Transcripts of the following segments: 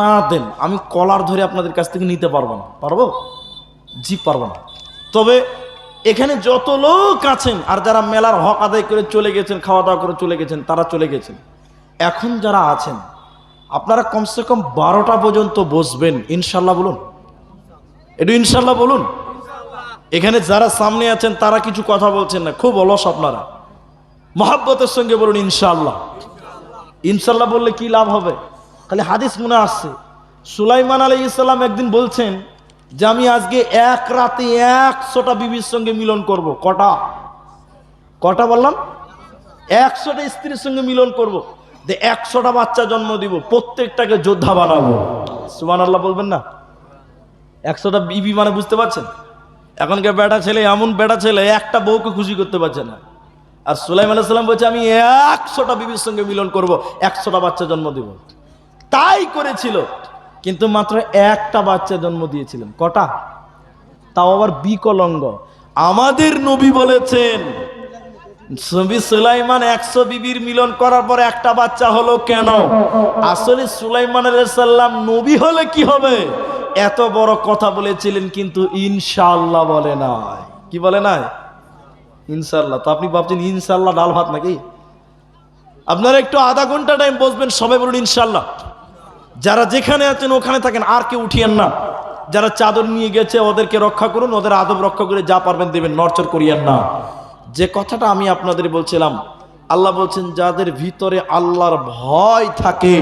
না দেন, আমি কলার ধরে আপনাদের কাছ থেকে নিতে পারবো না। পারবো? জি পারবো না। তবে এখানে যত লোক আছেন আর যারা মেলার হক আদায় করে চলে গেছেন, খাওয়া দাওয়া করে চলে গেছেন, তারা চলে গেছেন। এখন যারা আছেন আপনারা কমসে কম 12টা পর্যন্ত বসবেন ইনশাল্লাহ। বলুন একটু ইনশাল্লাহ বলুন। এখানে যারা সামনে আছেন তারা কিছু কথা বলছেন না, খুব অলস আপনারা। মহাব্বতের সঙ্গে বলুন ইনশাআল্লাহ। ইনশাআল্লাহ বললে কি লাভ হবে? খালি হাদিস মনে আসছে, সুলাইমান আলাইহিস সালাম একদিন বলছেন যে আমি আজকে এক রাতে 100টা বিবির সঙ্গে মিলন করব। কটা বললাম? 100টা স্ত্রীর সঙ্গে মিলন করব, 100টা বাচ্চা জন্ম দিব, প্রত্যেকটাকে যোদ্ধা বানাবো। সুবহানাল্লাহ বলবেন না? 100টা বিবি মানে বুঝতে পারছেন? এখনকার বেটা ছেলে এমন বেটা ছেলে একটা বউকে খুশি করতে পারছে না। আর সুলাইমান আলাইহিস সালাম বলছে আমি 100টা বিবির সঙ্গে মিলন করব, 100টা বাচ্চা জন্ম দেব। তাই করেছিল, কিন্তু মাত্র একটা বাচ্চা জন্ম দিয়েছিলেন। কটা? তাও আবার বিকলঙ্গ। আমাদের নবী বলেছেন নবী সুলাইমান 100 বিবির মিলন করার পর একটা বাচ্চা হলো কেন? আসলে সুলাইমান আলাইহিস সালাম নবী হলে কি হবে এত বড় কথা বলেছিলেন, কিন্তু ইনশাআল্লাহ বলে নাই। কি বলে নাই? ইনশাআল্লাহ। তো আপনি ভাবছেন ইনশাআল্লাহ ডাল ভাত নাকি? আপনারা একটু আধা ঘন্টা টাইম বসবেন, সবাই বলুন ইনশাআল্লাহ। যারা যেখানে আছেন ওখানে থাকেন, আর কেউ উঠিয়েন না। যারা চাদর নিয়ে গেছে ওদেরকে রক্ষা করুন, ওদের আদব রক্ষা করে যা পারবেন দেবেন, নড়চড় করিয়েন না। যে কথাটা আমি আপনাদের বলছিলাম, আল্লাহ বলছেন যাদের ভিতরে আল্লাহর ভয় থাকে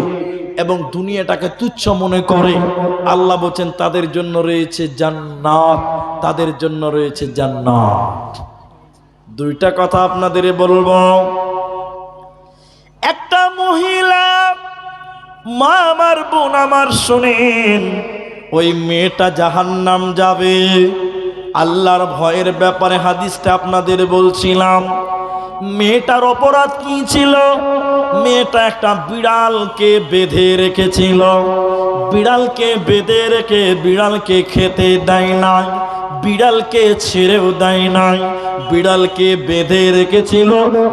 এবং দুনিয়াটাকে তুচ্ছ মনে করে, আল্লাহ বলছেন তাদের জন্য রয়েছে জান্নাত, তাদের জন্য রয়েছে জান্নাত। দুইটা কথা আপনাদের বলবো। একটা মহিলা, মা আমার, বোন আমার, শোনেন, ওই মেয়েটা জাহান্নাম যাবে। আল্লাহর ভয়ের ব্যাপারে হাদিসটা আপনাদের বলছিলাম। মেয়েটার অপরাধ কি ছিল? মেয়েটা একটা বিড়ালকে বেঁধে রেখেছিল। বিড়ালকে বেঁধে রেখে বিড়ালকে খেতে দেয় নাই, বিড়ালকে ছেড়েও দেয় নাই। বিড়ালকে বেঁধে রেখেছিল,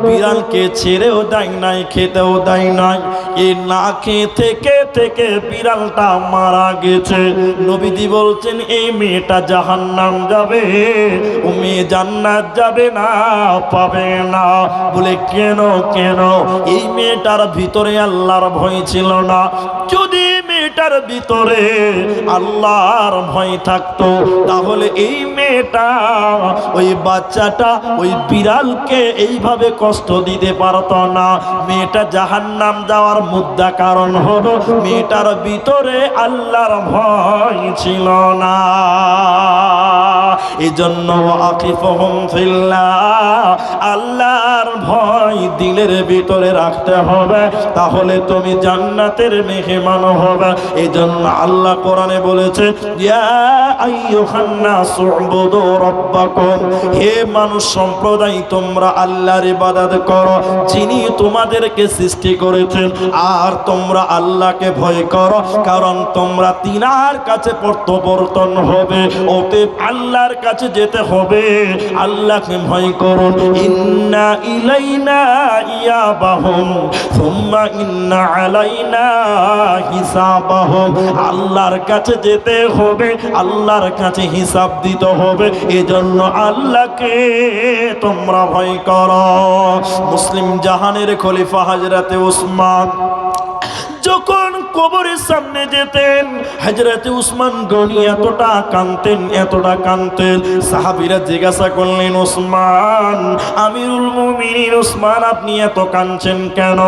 বিড়ালকে ছেড়েও দেয় নাই, খেতেও দেয় নাই। এই না খেয়ে থেকে থেকে বিড়ালটা মারা গেছে। নবীজি বলছেন এই মেয়েটা জাহান্নাম যাবে, ও মেয়ে জান্নাত যাবে না, পাবে না। বলে কেন? কেন? এই মেয়েটার ভিতরে আল্লাহর ভয় ছিল না। যদি মেয়েটার ভিতরে আল্লাহর ভয় থাকতো তাহলে এই মেয়েটা, ওই বাচ্চাটা ওই বিড়ালকে এইভাবে কষ্ট দিতে পারত না। মেয়েটা জাহান্নাম যাওয়ার মুদ্রা কারণ হলো মেয়েটার ভিতরে আল্লাহর ভয় ছিল না। এজন্য আকিফুহুম ফিল্লাহ, আল্লাহর ভয় দিলের ভিতরে রাখতে হবে, তাহলে তুমি জান্নাতের মেহমান হবে। এজন্য আল্লাহ কোরআনে বলেছে ইয়া আইয়ুহান নাসু উবুদু রাব্বাকুম, হে মানুষ সম্প্রদায় তোমরা আল্লাহর ইবাদত করো যিনি তোমাদেরকে সৃষ্টি করেছেন, আর তোমরা আল্লাহকে ভয় করো, কারণ তোমরা তিনার কাছে প্রত্যাবর্তন হবে। অতএব আল্লাহর কাছে যেতে হবে, আল্লাহকে ভয় করুন। ইন্না ইলাইনা ইয়াবাহুম সুম্মা ইন্না আলাইনা হিসাবাহুম, আল্লাহর কাছে যেতে হবে, আল্লাহর কাছে হিসাব দিতে হবে। এজন্য আল্লাহকে তোমরা ভয় করো। মুসলিম জাহানের খলিফা হযরতে উসমান যখন কবরের সামনে যেতেন, হযরতে উসমান গনি এতটা কাঁদতেন, এতটা কাঁদতেন। সাহাবীরা জিজ্ঞাসা করলেন উসমান, আমিরুল মুমিনিন উসমান, আপনি এত কাঁদছেন কেন?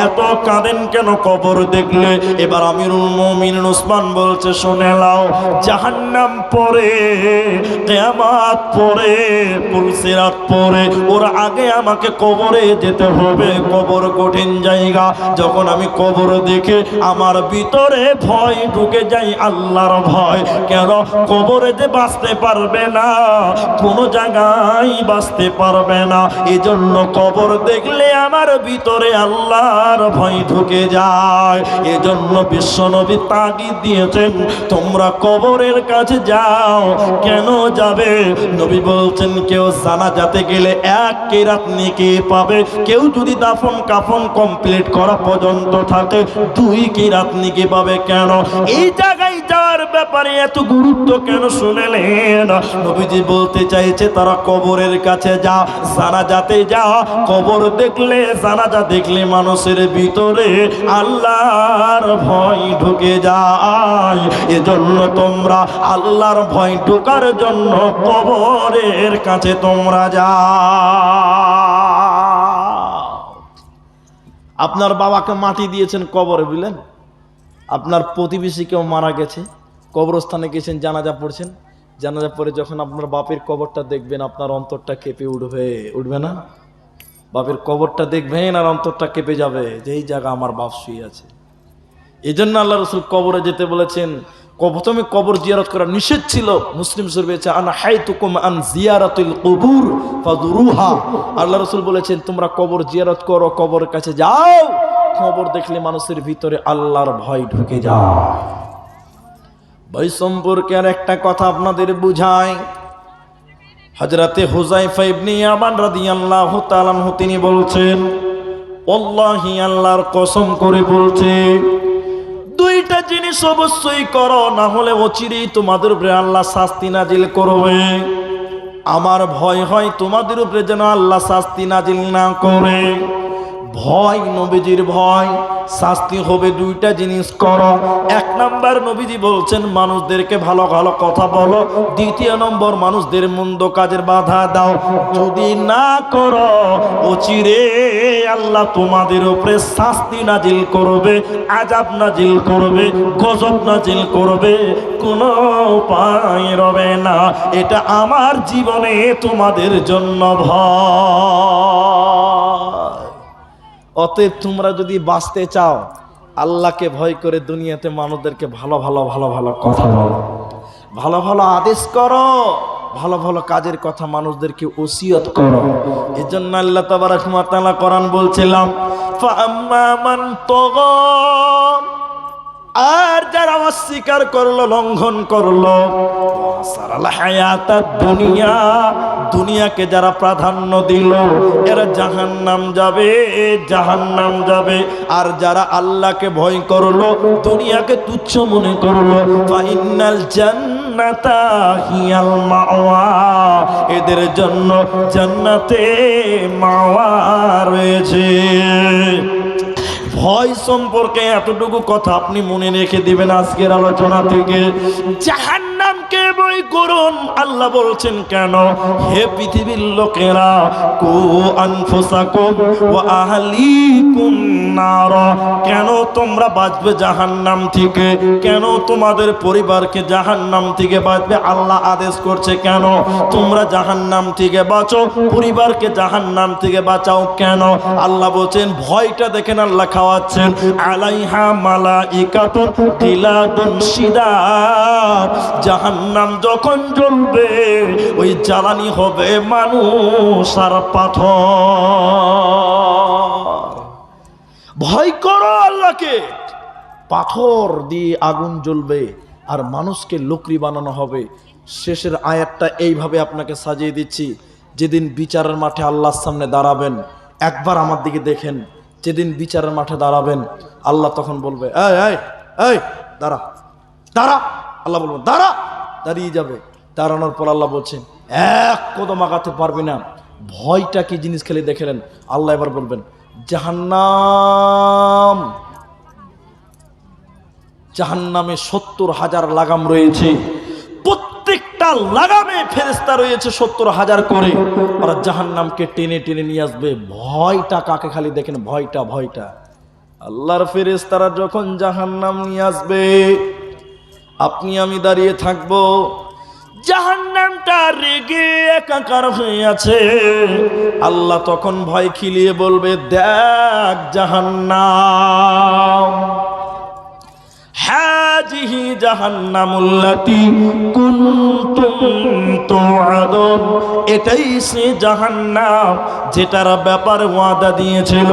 এত কাঁদেন কেন কবর দেখলে? এবার আমিরুল মুমিনিন উসমান বলছে শুনে নাও, জাহান্নাম পরে, কিয়ামত পরে, পুলসিরাত পরে, ওর আগে আমাকে কবরে যেতে হবে। কবর কঠিন জায়গা। যখন আমি কবর দেখে আমার ভিতরে ভয় ঢুকে যায়, আল্লাহর ভয়। কেন? কবরে যে বাঁচতে পারবে না, কোন জায়গায় বাঁচতে পারবে না। এজন্য কবর দেখলে আমার ভিতরে আল্লাহর ভয় ঢুকে যায়। এজন্য বিশ্বনবী তাগিদ দিয়েছেন তোমরা কবরের কাছে যাও। কেন যাবে? নবী বলছেন কেউ জানাজাতে গেলে 1 কিরাত নেকি পাবে, কেউ যদি দাফন কাফন কমপ্লিট করা পর্যন্ত থাকে 2 কিরাত আপনি কিভাবে কেন এই জায়গায় যাওয়ার ব্যাপারে এত গুরুত্ব কেন শুনেলেন? নবীজি বলতে চাইছে তারা কবরের কাছে যা, জানাজাতে যা, কবর দেখলে জানাজা দেখলে মানুষের ভিতরে আল্লাহর ভয় ঢুকে যায়। এজন্য তোমরা আল্লাহর ভয় ঢোকার জন্য কবরের কাছে তোমরা যাও। আপনার বাবাকে মাটি দিয়েছেন কবরে, বুঝলেন? আপনার প্রতিবেশী কেউ মারা গেছে, কবরস্থানে গেছেন, জানাজা পড়ছেন, জানাজা পড়ে যখন আপনার বাপের কবরটা দেখবেন আপনার অন্তরটা কেঁপে উঠবে, উঠবে না? বাপের কবরটা দেখবেন আর অন্তরটা কেঁপে যাবে যে এই জায়গা আমার বাপ শুয়ে আছে। এই জন্য আল্লাহ রসুল কবরে যেতে বলেছেন। প্রথমে কবর জিয়ারত করা নিষেধ ছিল। মুসলিম শরীফে আছে আনা হাইতুকুম আন জিয়ারাতুল কুবুর ফাযুরুহা। আল্লাহ রসুল বলেছেন তোমরা কবর জিয়ারত করো, কবরের কাছে যাও, কবর দেখলে মানুষের ভিতরে আল্লাহর ভয় ঢুকে যায়। ভাই সম্পর্কে আর একটা কথা আপনাদের বুঝায়। হযরতে হুযায়ফা ইবনে ইয়ামান রাদিয়াল্লাহু তাআলা আনহু তিনি বলছেন, আল্লাহি আল্লাহর কসম করে বলছে, দুইটা জিনিস অবশ্যই করো, না হলে অচিরেই তোমাদের উপরে আল্লাহ শাস্তি নাজিল করবে। আমার ভয় হয় তোমাদের উপরে যেন আল্লাহ শাস্তি নাজিল না করে। ভয়, নবীজির ভয়, শাস্তি হবে। দুইটা জিনিস করো। এক নাম্বার নবীজি বলছেন মানুষদেরকে ভালো ভালো কথা বলো। দ্বিতীয় নম্বর মানুষদের মন্দ কাজের বাধা দাও। যদি না করো অচিরে আল্লাহ তোমাদের উপরে শাস্তি নাজিল করবে, আযাব নাজিল করবে, গজব নাজিল করবে, কোনো উপায় রবে না। এটা আমার জীবনে তোমাদের জন্য ভয়। অতএব তোমরা যদি বাঁচতে চাও আল্লাহকে ভয় করে দুনিয়াতে মানুষদেরকে ভালো ভালো ভালো ভালো কথা বলো, ভালো ভালো আদেশ করো, ভালো ভালো কাজের কথা মানুষদেরকে ওসিয়ত করো। এজন্য আল্লাহ তাবারাক ওয়া তাআলা কোরআন বলছিলাম ফাআম্মা মান তাগা, আর যারা অস্বীকার করলো, লঙ্ঘন করলো, সারাল হায়াতাদ দুনিয়া, দুনিয়াকে যারা প্রাধান্য দিল এরা জাহান্নাম যাবে, জাহান্নাম যাবে। আর যারা আল্লাহকে ভয় করলো, দুনিয়াকে তুচ্ছ মনে করলো, ফাইনাল জান্নাতা হিয়াল মাওয়া, এদের জন্য জান্নাতে মাওয়া রয়েছে। ভয় সম্পর্কে এতটুকু কথা আপনি মনে রেখে দিবেন আজকের আলোচনা থেকে। জাহান্নামকে ভয় করুন। আল্লাহ বলছেন কেন? হে পৃথিবীর লোকেরা, কু আনফুসাকুম ওয়া আহলিকুম নার, কেন তোমরা বাঁচবে জাহান্নাম থেকে? কেন তোমাদের পরিবারকে জাহান্নাম থেকে বাঁচবে আল্লাহ আদেশ করছে? কেন তোমরা জাহান্নাম থেকে বাঁচো, পরিবারকে জাহান্নাম থেকে বাঁচাও কেন? আল্লাহ বলছেন ভয়টা দেখেন আল্লাহ খাওয়াচ্ছেন। আলাইহা মালাইকাতুন গিলাদুন শিদাদ, জাহান্নাম যখন জ্বলবে ওই জ্বালানি হবে মানুষ আর পাথর। ভয় করো আল্লাহকে। পাথর দিয়ে আগুন জ্বলবে আর মানুষকে লকড়ি বানানো হবে। শেষের আয়াতটা এইভাবে আপনাকে সাজিয়ে দিচ্ছি। যেদিন বিচারের মাঠে আল্লাহর সামনে দাঁড়াবেন, একবার আমার দিকে দেখেন, যেদিন বিচারের মাঠে দাঁড়াবেন আল্লাহ তখন বলবে এই এই এই দাঁড়া দাঁড়া, আল্লাহ বলবেন দাঁড়া, দাঁড়িয়ে যাবে। দাঁড়ানোর পর আল্লাহ বলছেন এক কদম আগাতে পারবি না। ভয়টা কি জিনিস খেলে দেখলেন। আল্লাহ এবার বলবেন জাহান্নাম, জাহান্নামে 70,000 লাগাম রয়েছে, প্রত্যেকটা লাগামে ফেরেশতা রয়েছে 70,000 করে। ওরা জাহান্নামকে টেনে টেনে নিয়ে আসবে। ভয়টা কাকে খালি দেখেন, ভয়টা, ভয়টা। আল্লাহর ফেরেশতারা যখন জাহান্নাম নিয়ে আসবে আপনি আমি দাঁড়িয়ে থাকবো, জাহান্নামটা রেগে একাকার হয়ে আছে। আল্লাহ তখন ভয় খিলিয়ে বলবে দেখ জাহান্নাম, হাজিহি জাহান্নামুল্লাতী কুনতুম তুআদুন, এটাই সে জাহান্নাম যেটার ব্যাপারে ওয়াদা দিয়েছিল।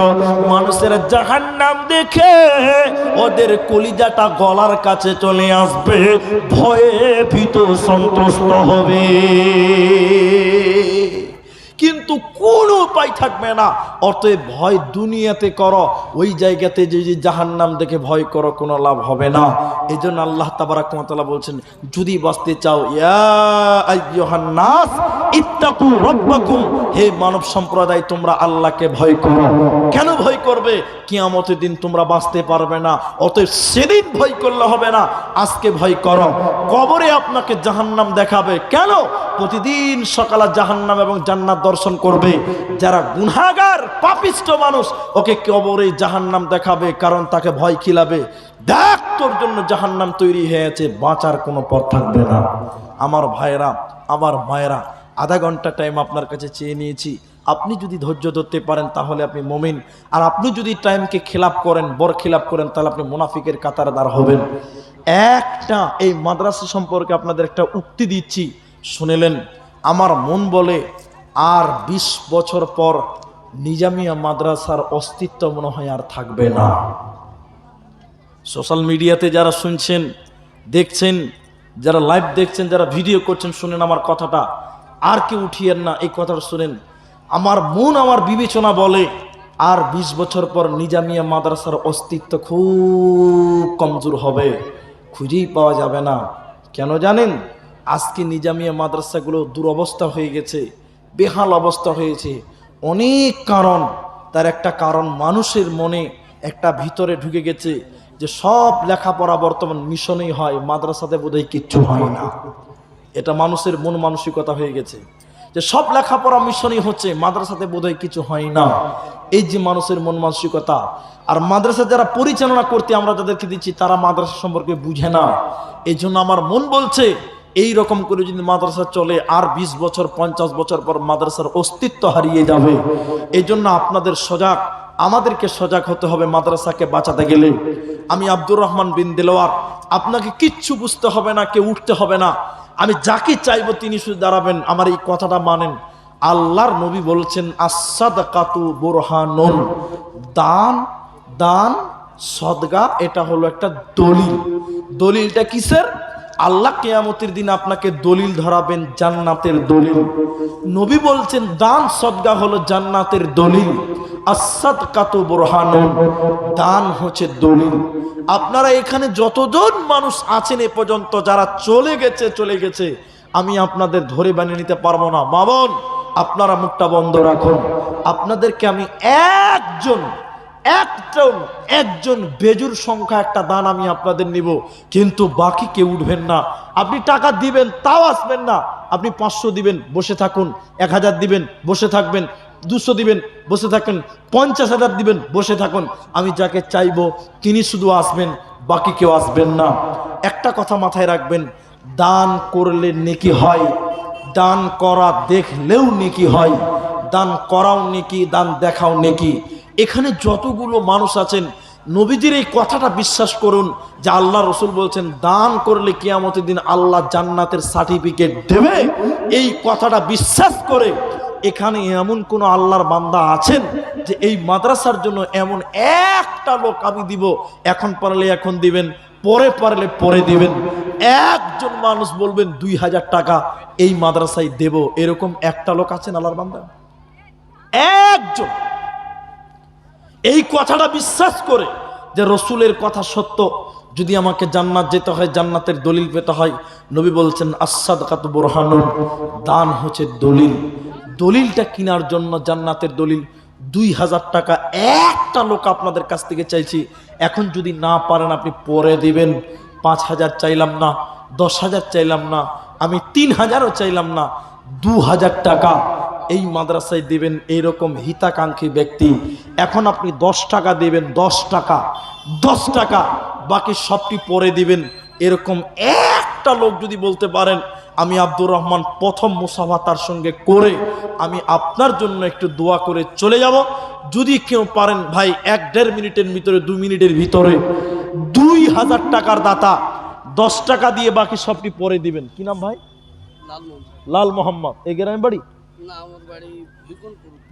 মানুষের জাহান্নাম দেখে ওদের কলিজাটা গলার কাছে চলে আসবে, ভয়ে ভীত সন্ত্রস্ত হবে। কিন্তু কোনো উপায় থাকবে না। অতএব ভয় দুনিয়াতে করো, ওই জায়গাতে যে জাহান্নাম দেখে ভয় করো, কোনো লাভ হবে না। এই জন্য আল্লাহ তাবারাক ওয়া তাআলা বলছেন, যদি বাঁচতে চাও, ইয়া আইয়ুহান নাস ইত্তাকু রাব্বাকুম, হে মানব সম্প্রদায় তোমরা আল্লাহকে ভয় করো। কেন ভয় করবে? কিয়ামতের দিন তোমরা বাঁচতে পারবে না, অতএব সেদিন ভয় করলে হবে না, আজকে ভয় করো। কবরে আপনাকে জাহান্নাম দেখাবে, কেন? প্রতিদিন সকালে জাহান্নাম এবং জান্নাত দর্শন করবে। যারা গুনাহগার পাপিষ্ঠ মানুষ, ওকে কবরে জাহান্নাম দেখাবে, কারণ তাকে ভয় খিলাবে, দেখ তোর জন্য জাহান্নাম তৈরি হয়েছে, বাঁচার কোনো পথ থাকবে না। আমার ভাইরা, আমার মায়েরা, আধা ঘন্টা টাইম আপনার কাছে চেয়ে নিয়েছি। আপনি যদি ধৈর্য ধরতে পারেন তাহলে আপনি মুমিন, আর আপনি যদি টাইমকে খিলাপ করেন, বরখিলাপ করেন, তাহলে আপনি মুনাফিকের কাতারে দাঁড় হবেন। একটা এই মাদ্রাসা সম্পর্কে আপনাদের একটা উক্তি দিচ্ছি, শুনেলেন? আমার মন বলে আর 20 বছর পর নিজামিয়া মাদ্রাসার অস্তিত্ব মনে হয় আর থাকবে না। সোশ্যাল মিডিয়াতে যারা শুনছেন, দেখছেন, যারা লাইভ দেখছেন, যারা ভিডিও করছেন, শুনেন আমার কথাটা, আর কেউ উঠিয়েন না, এই কথাটা শুনেন। আমার মন, আমার বিবেচনা বলে আর 20 বছর পর নিজামিয়া মাদ্রাসার অস্তিত্ব খুব কমজোর হবে, খুঁজেই পাওয়া যাবে না। কেন জানেন? আজকে নিজামিয়া মাদ্রাসাগুলো দুরবস্থা হয়ে গেছে, বেহাল অবস্থা হয়েছে। অনেক কারণ, তার একটা কারণ মানুষের মনে একটা ভিতরে ঢুকে গেছে যে সব লেখাপড়া বর্তমান মিশনেই হয়, মাদ্রাসাতে বোধহয় কিচ্ছু হয় না। এটা মানুষের মন মানসিকতা হয়ে গেছে যে সব লেখাপড়া মিশনই হচ্ছে, মাদ্রাসাতে বোধহয় কিছু হয় না। এই যে মানুষের মন মানসিকতা। আর মাদ্রাসা যারা পরিচালনা করতে আমরা যাদেরকে দিচ্ছি, তারা মাদ্রাসা সম্পর্কে বুঝে না। এই জন্য আমার মন বলছে এই রকম করে যদি মাদ্রাসা চলে, আর 20 বছর 50 বছর পর মাদ্রাসার অস্তিত্ব হারিয়ে যাবে। এই জন্য আপনাদের সজাগ, আমাদেরকে সজাগ হতে হবে মাদ্রাসাকে বাঁচাতে গেলে। আমি আব্দুর রহমান বিন দেলোয়ার, আপনাকে কিচ্ছু বুঝতে হবে না, কেউ উঠতে হবে না, আমি যাকে চাইবো তিনি শুধু দাঁড়াবেন। আমার এই কথাটা মানেন। আল্লাহর নবী বলছেন, আস-সাদকাতু বুরহানুন, দান, দান সদকা, এটা হলো একটা দলিল। দলিলটা কিসের? আল্লাহ কিয়ামতের দিন আপনাকে দলিল ধরাবেন, জান্নাতের দলিল। নবী বলছেন দান সদকা হলো জান্নাতের দলিল। আস-সাদকাতু বুরহানুন, দান হচ্ছে দলিল। আপনারা এখানে যতজন মানুষ আছেন এ পর্যন্ত, যারা চলে গেছে, আমি আপনাদের ধরে বানিয়ে নিতে পারবো না। মা বোন, আপনারা মুখটা বন্ধ রাখুন। আপনাদেরকে আমি একজন বেজুর সংখ্যা একটা দান আমি আপনাদের নিব, কিন্তু বাকি কেউ উঠবেন না। আপনি টাকা দিবেন তাও আসবেন না। আপনি 500 দিবেন, বসে থাকুন। 1000 দিবেন, বসে থাকবেন। 200 দিবেন, বসে থাকেন। 50,000 দিবেন, বসে থাকুন। আমি যাকে চাইবো তিনি শুধু আসবেন, বাকি কেউ আসবেন না। একটা কথা মাথায় রাখবেন, দান করলে নেকি হয়, দান করা দেখলেও নেকি হয়। দান করাও নেকি, দান দেখাও নেকি। এখানে যতগুলো মানুষ আছেন, নবীজির এই কথাটা বিশ্বাস করুন যে আল্লাহ রসুল বলছেন দান করলে কিয়ামতের দিন আল্লাহ জান্নাতের সার্টিফিকেট দেবে। এই কথাটা বিশ্বাস করে এখানে এমন কোন আল্লাহর বান্দা আছেন যে এই মাদ্রাসার জন্য এমন একটা লোক আমি দিব, এখন পারলে এখন দিবেন, পরে পারলে পরে দিবেন। একজন মানুষ বলবেন 2000 টাকা এই মাদ্রাসায় দেব, এরকম একটা লোক আছেন আল্লাহর বান্দা? একজন। এই কথাটা বিশ্বাস করে যে রসুলের কথা সত্য, যদি আমাকে জান্নাত যেতে হয়, জান্নাতের দলিল পেতে হয়, নবী বলছেন আস-সাদকাতু বুরহানুন, দান হচ্ছে দলিল। দলিলটা কেনার জন্য জান্নাতের দলিল 2000 টাকা একটা লোক আপনাদের কাছ থেকে চাইছি। এখন যদি না পারেন আপনি পরে দিবেন। 5000 চাইলাম না, 10,000 চাইলাম না, আমি 3000ও চাইলাম না, 2000 টাকা এই মাদ্রাসায় দিবেন, এইরকম হিতাকাঙ্ক্ষী ব্যক্তি। এখন আপনি 10 টাকা দিবেন, 10 টাকা, বাকি সবটি পরে দিবেন। এরকম একটা লোক যদি বলতে পারেন, আমি আব্দুর রহমান প্রথম মুসাফা তার সঙ্গে করে আমি আপনার জন্য একটু দোয়া করে চলে যাব। যদি কেউ পারেন ভাই 1-1.5 মিনিটের ভিতরে, 2 মিনিটের ভিতরে 2000 টাকার দাতা 10 টাকা দিয়ে বাকি সবটি পরে দিবেন। কি নাম ভাই? লাল মোহাম্মদ। এই গ্রামের বাড়ি?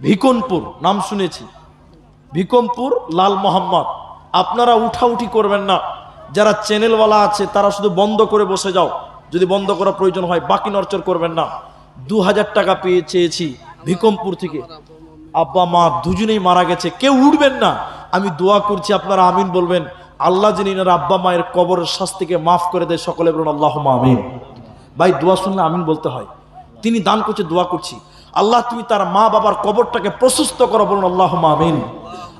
ভিকনপুর। নাম শুনেছি, ভিকনপুর। লাল মোহাম্মদ। আপনারা উঠাউঠি করবেন না। যারা চ্যানেলওয়ালা আছে তারা শুধু বন্ধ করে বসে যাও, যদি বন্ধ করা প্রয়োজন হয়, বাকি নড়চড় করবেন না। 2000 টাকা পেয়ে চেয়েছি, ভিকমপুর থেকে। আব্বা মা দুজনেই মারা গেছে, কেউ উঠবেন না। আমি দোয়া করছি, আপনারা আমিন বলবেন। আল্লাহ যিনি এনার আব্বা মায়ের কবরের শাস্তিকে মাফ করে দেয়, সকলে বলুন আল্লাহুম্মা আমিন। ভাই দোয়া শুনলে আমিন বলতে হয়। তিনি দান করছে, দোয়া করছি, আল্লাহ তুমি তার মা বাবার কবরটাকে প্রশস্ত করো, বলুন আল্লাহুম্মা আমিন।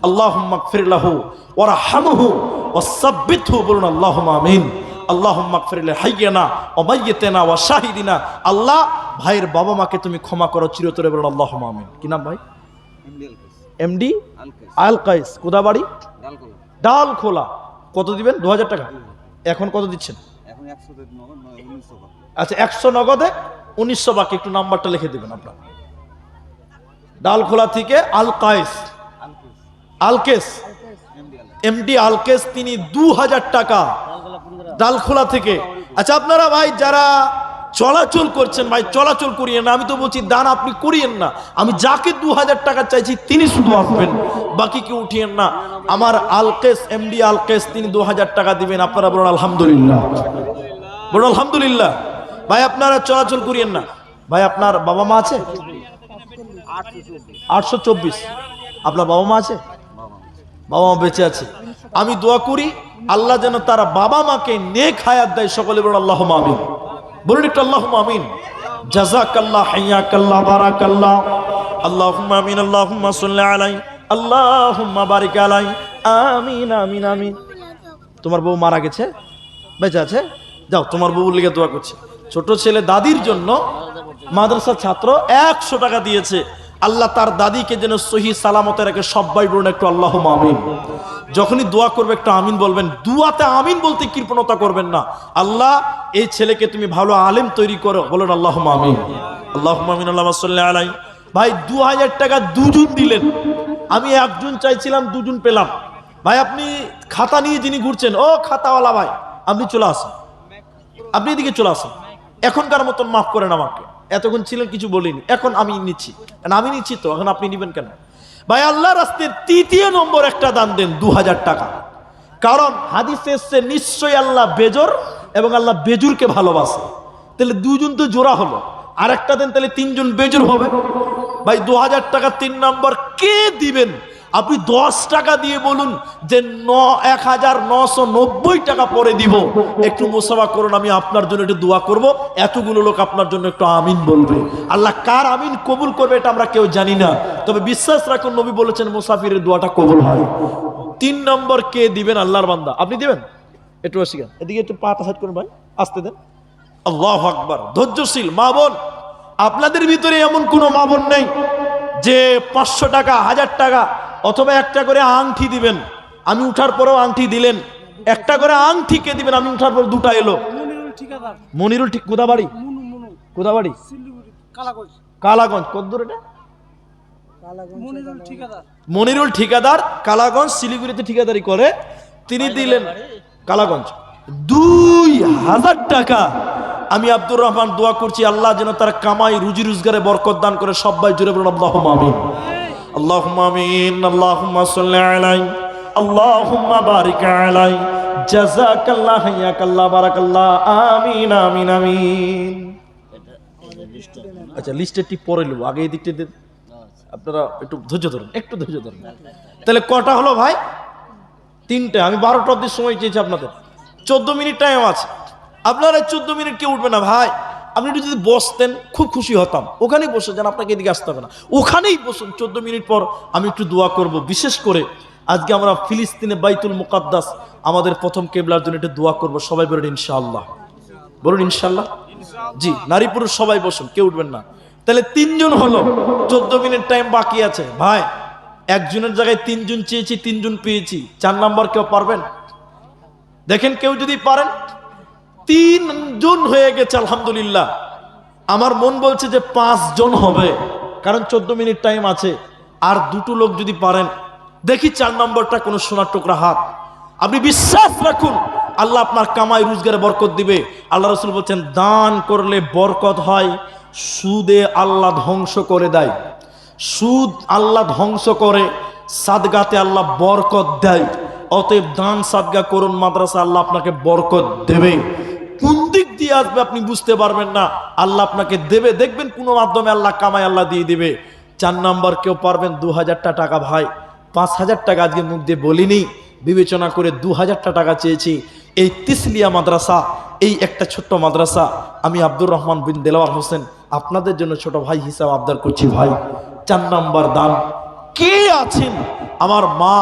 আল্লাহুম্মা গফির লাহু ওয়ারহামহু ওয়াসাব্বিতহু, বলুন আল্লাহুম্মা আমিন। আল্লাহুম্মা গফির লিহাইয়িনা ওয়া মাইয়িতিনা ওয়া শাহিদিনা, আল্লাহ ভাইয়ের বাবা মাকে তুমি ক্ষমা করো চিরতরে, বলুন আল্লাহুম্মা আমিন। কি নাম ভাই? এমডি আল কাইস, কোদাবাড়ি ডালখোলা। কত দিবেন? 2000 টাকা। এখন কত দিচ্ছেন? আচ্ছা 100 নগদে 1900 বাকি। একটু নাম্বারটা লিখে দিবেন আপনার। ডালখোলা থেকে আলকেস এমডি আলকেস, তিনি 2000 টাকা ডালখোলা থেকে। আচ্ছা আপনারা ভাই যারা চলাচল করছেন, ভাই চলাচল করিয়েন না। আমি তো বলছি দান আপনি করিয়েন না। আমি যাকে 2000 টাকা চাইছি তিনি শুধু আসবেন, বাকি কেউ উঠিয়েন না। আমার আলকেস, এমডি আলকেস, তিনি 2000 টাকা দিবেন। আপনারা বলুন আলহামদুলিল্লাহ, বলুন আলহামদুলিল্লাহ। ভাই আপনারা চলাচল করিয়েন না। ভাই আপনার বাবা মা আছে? 824। আপনার বাবা মা আছে? বাবা মা বেঁচে আছে। আমি দোয়া করি আল্লাহ যেন তার বাবা মাকে নেক হায়াত দেয়, সকলে বলুন আল্লাহুম্মা আমিন। বলুন একটু আল্লাহুম্মা আমিন। জাযাকাল্লাহ, হাইয়াকাল্লাহ, বারাকাল্লাহ। আল্লাহুম্মা আমিন, আল্লাহুম্মা সাল্লি আলাইহি, আল্লাহুম্মা বারিক আলাইহি। আমিন আমিন আমিন। তোমার বউ মারা গেছে, বেঁচে আছে? যাও, তোমার বউর লিগে দোয়া করছে। ছোট ছেলে দাদির জন্য মাদ্রাসার ছাত্র 100 টাকা দিয়েছে। আল্লাহ তার দাদিকে যেন সহি সালামতে রাখে। সবাই বলুন একটু আল্লাহুম্মা আমিন। যখনই দোয়া করবে একটু আমিন বলবেন। দুয়াতে আমিন বলতে কৃপণতা করবেন না। আল্লাহ এই ছেলেকে তুমি ভালো আলেম তৈরি করো, বলুন আল্লাহুম্মা আমিন। আল্লাহুম্মা আমিন, আল্লাহুম্মা সাল্লি আলাইহি। ভাই 2000 টাকা দুজন দিলেন। আমি একজন চাইছিলাম, দুজন পেলাম। ভাই আপনি খাতা নিয়ে যিনি ঘুরছেন, ও খাতাওয়ালা ভাই, আপনি চলে আসেন, আপনি এদিকে চলে আসেন। এখনকার মতন মাফ করেন আমাকে। এতক্ষণ ছিলেন কিছু বলিনি, এখন আমি নিচ্ছি। আমি নিচ্ছি তো, এখন আপনি নিবেন কেন? ভাই আল্লাহ রাস্তায় 3য় নম্বর একটা দান দেন 2000 টাকা। কারণ হাদিসে এসছে নিশ্চয়ই আল্লাহ বেজর এবং আল্লাহ বেজুরকে ভালোবাসে। তাহলে দুজন তো জোড়া হলো, আর একটা দেন, তাহলে 3 জন বেজুর হবে। ভাই 2000 টাকা 3 নম্বর কে দিবেন? আপনি 10 টাকা দিয়ে বলুন যে 1990 টাকা পরে দিব। একটু মুসাফা করুন, আমি আপনার জন্য একটু দোয়া করব। এতগুলো লোক আপনার জন্য একটু আমিন বলবে। আল্লাহ কার আমিন কবুল করবে এটা আমরা কেউ জানি না, তবে বিশ্বাস রাখুন নবী বলেছেন মুসাফিরের দোয়াটা কবুল হয়। 3 নম্বর কে দিবেন? আল্লাহর বান্দা। আপনি দিবেন? একটু আসিয়া এদিকে, একটু পাটা সাইড করুন ভাই, আসতে দেন। আল্লাহু আকবার। ধৈর্যশীল মা বোন, আপনাদের ভিতরে এমন কোনো মা বোন নেই যে 500 টাকা, 1000 টাকা অথবা একটা করে আংটি দিবেন। আমি উঠার পরেও আংটি দিলেন। একটা করে আংটি কে দিবেন? আমি উঠার পর 2টা এলো। মনিরুল ঠিক কোদাবাড়ি, কোদাবাড়ি কালাগঞ্জ। কত দূর এটা? মনিরুল ঠিকাদার, কালাগঞ্জ, শিলিগুড়িতে ঠিকাদারি করে। তিনি দিলেন কালাগঞ্জ 2000 টাকা। আমি আব্দুর রহমান দোয়া করছি আল্লাহ যেন তার কামাই রুজি রোজগারে বরকত দান করে। সবাই জুড়ে বলুন আল্লাহুম্মা আমিন, আল্লাহুম্মা আমিন। আল্লাহুম্মা সাল্লি আলাইহি, আল্লাহুম্মা বারিক আলাইহি। জাযাকাল্লাহ, হাইয়াকাল্লাহ, বারাকাল্লাহ। আমিন আমিন আমিন। আচ্ছা লিস্টে টিপ পরে নেব, আগে এই দিকটা দেন। আপনারা একটু ধৈর্য ধরুন, একটু ধৈর্য ধরুন। তাহলে কটা হলো ভাই? 3টে। আমি 12টা অবধি সময় চেয়েছি আপনাদের। 14 মিনিট টাইম আছে। আপনারা 14 মিনিট কেউ উঠবে না ভাই। আপনি একটু যদি বসতেন খুব খুশি হতাম। ওখানেই বসে যান, আপনাকে এদিকে আসতে হবে না। ওখানেই বসুন। 14 মিনিট পর আমি একটু দোয়া করব। বিশেষ করে আজকে আমরা ফিলিস্তিনে বাইতুল মুকাদ্দাস আমাদের প্রথম কিবলার জন্য একটু দোয়া করব। সবাই বলুন ইনশাআল্লাহ, বলুন ইনশাআল্লাহ। জি, নারী পুরুষ সবাই বসুন, কেউ উঠবেন না। তাহলে 3 জন হলো, 14 মিনিট টাইম বাকি আছে। ভাই একজনের জায়গায় 3 জন চেয়েছি, 3 জন পেয়েছি। 4 নম্বর কেউ পারবেন? দেখেন কেউ যদি পারেন। 3 জন হয়ে গেছে আলহামদুলিল্লাহ। আমার মন বলছে যে 5 জন হবে, কারণ 14 মিনিট টাইম আছে। আর 2টো লোক যদি পারেন, দেখি 4 নম্বরটা কোন সোনার টুকরা হাত। আপনি বিশ্বাস রাখুন আল্লাহ আপনার কামাই রোজগারে বরকত দিবে। আল্লাহ রাসূল বলছেন দান করলে বরকত হয়, সুদে আল্লাহ ধ্বংস করে দেয়। সুদ আল্লাহ ধ্বংস করে, সাদগাতে আল্লাহ বরকত দেয়। অতএব দান সাদগা করুন, মাদ্রাসা আল্লাহ আপনাকে বরকত দেবে। কোন দিক দিয়ে আসবে আপনি বুঝতে পারবেন না, আল্লাহ আপনাকে দেবে, দেখবেন কোনো মাধ্যমে আল্লাহ কামাই আল্লাহ দিয়ে দিবে। 4 নাম্বার, কেউ পারবেন 2000 টাকা, ভাই 5000 টাকা আজকে মুখ দিয়ে বলিনি, বিবেচনা করে 2000 টাকা চেয়েছি। এই তিসলিয়া মাদ্রাসা, এই একটা ছোট্ট মাদ্রাসা, আমি আব্দুর রহমান বিন দেলাওয়ার হোসেন আপনাদের জন্য ছোট ভাই হিসাব আবদার করছি ভাই। 4 নাম্বার দান, কে আছেন আমার মা,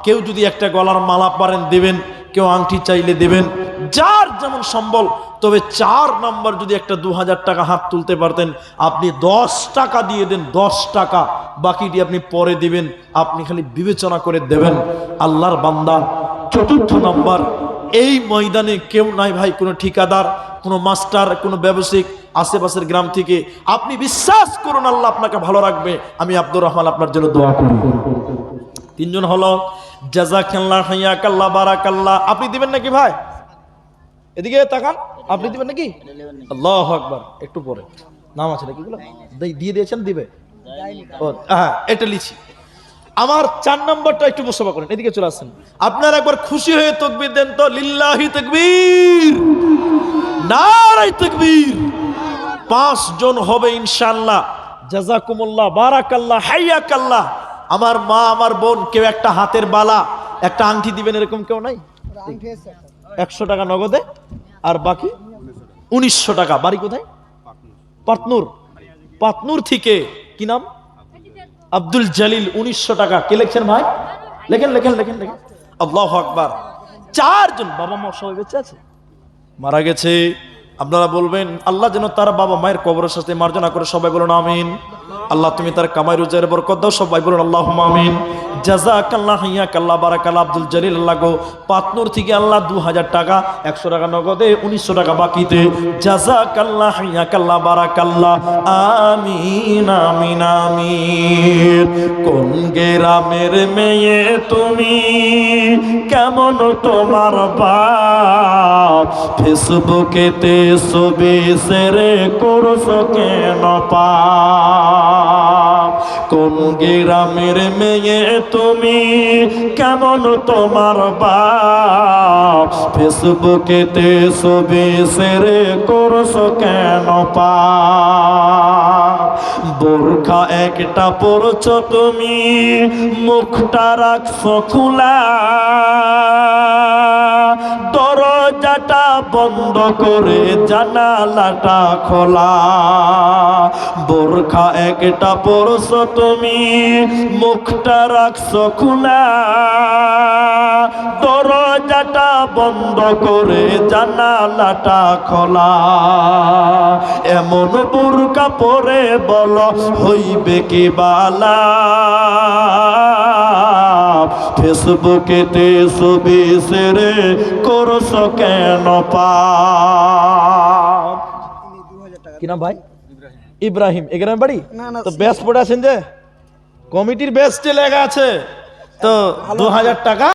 কেউ যদি একটা গলার মালা পারেন দেবেন, কেউ আংটি চাইলে দেবেন, যার যেমন সম্বল। তবে 4 নাম্বার, যদি একটা 2000 টাকা হাত তুলতে পারতেন, আপনি 10 টাকা দিয়ে দেন, 10 টাকা, বাকিটি আপনি পরে দিবেন, আপনি খালি বিবেচনা করে দেবেন, আল্লাহর বান্দা। 4র্থ নাম্বার, এই ময়দানে কেউ নাই ভাই, কোনো ঠিকাদার, কোনো মাস্টার, কোনো ব্যবসায়িক আশেপাশের গ্রাম থেকে, আপনি বিশ্বাস করুন আল্লাহ আপনাকে ভালো রাখবে। আমি আব্দুর রহমান আপনার জন্য দোয়া করি। 3 জন হলো জাযাকাল্লাহ, হাইয়াকাল্লাহ, বারাকাল্লাহ। আপনি দিবেন নাকি ভাই? এদিকে তাকান, আপনি দিবেন নাকি? আল্লাহু আকবার। একটু পরে নাম আছে নাকি এগুলো দিয়ে দিয়েছেন, দিবে? হ্যাঁ, এটা লিখি। আমার 4 নম্বরটা একটু মুসাফা করেন, এদিকে চলে আসেন। আপনারা একবার খুশি হয়ে তাকবীর দেন তো, লিল্লাহি তাকবীর, নারায়ে তাকবীর। 5 জন হবে ইনশাআল্লাহ। জাযাকুমুল্লাহ, বারাকাল্লাহ, হাইয়াকাল্লাহ। আমার মা, আমার বোন, কেউ একটা হাতের বালা, একটা আংটি দিবেন, এরকম কেউ নাই? 100 টাকা নগদে, আর বাকি 1900 টাকা। বাড়ি কোথায়? পাতনুর। পাতনুর থেকে কি নাম? আব্দুল জলিল। 1900 টাকা। কে লিখছেন ভাই? লেখেন লেখেন লেখেন লেখেন। আল্লাহু আকবার। 4 জন। বাবা মা সবাই বেঁচে আছে? মারা গেছে। আপনারা বলবেন আল্লাহ যেন তার বাবা মায়ের কবরের সাথে মার্জনা করে, সবাই বলুন আমিন। আল্লাহ তুমি তার কামাই রোজগার বরকত দাও, সবাই বলুন আল্লাহুম্মা আমিন। জাযাকাল্লাহ, হাইয়াকাল্লাহ, বারাকাল্লাহ। আব্দুল জলিল আল্লাহ গো, পাতনুর থেকে আল্লাহ 2000 টাকা, 100 টাকা নগদে, 1900 টাকা বাকিতে। জাযাকাল্লাহ, হাইয়াকাল্লাহ, বারাকাল্লাহ। আমিন আমিন আমিন। কোন গ্রামের মেয়ে তুমি, কেমন তোমার বাপ, ফেসবুকেতে ছবি শেয়ার করছো কেন পাপ? কোন গ্রামের মেয়ে তুমি, কেমন তোমার বাপ, ফেসবুকেতে ছবি শেয়ার করছো কেন পাপ? বোরখা একটা পরছো তুমি, মুখটা রাখছো খোলা, দরজাটা বন্ধ করে জানালাটা খোলা। বোরখা একটা পরছো তুমি, মুখটা রাখছো খোলা, দরজাটা বন্ধ করে জানালাটা খোলা। এমন বোরখা পরে বলো হইবে কি বালা, ফেসবুকেতে ছবি শেয়ার করছো কেন পাপ? কি নাম ভাই? ইব্রাহিম। এখানে বাড়ি? তো ব্যাস পড়ে আছেন যে, কমিটির বেস্টে লেখা আছে তো 2000 টাকা।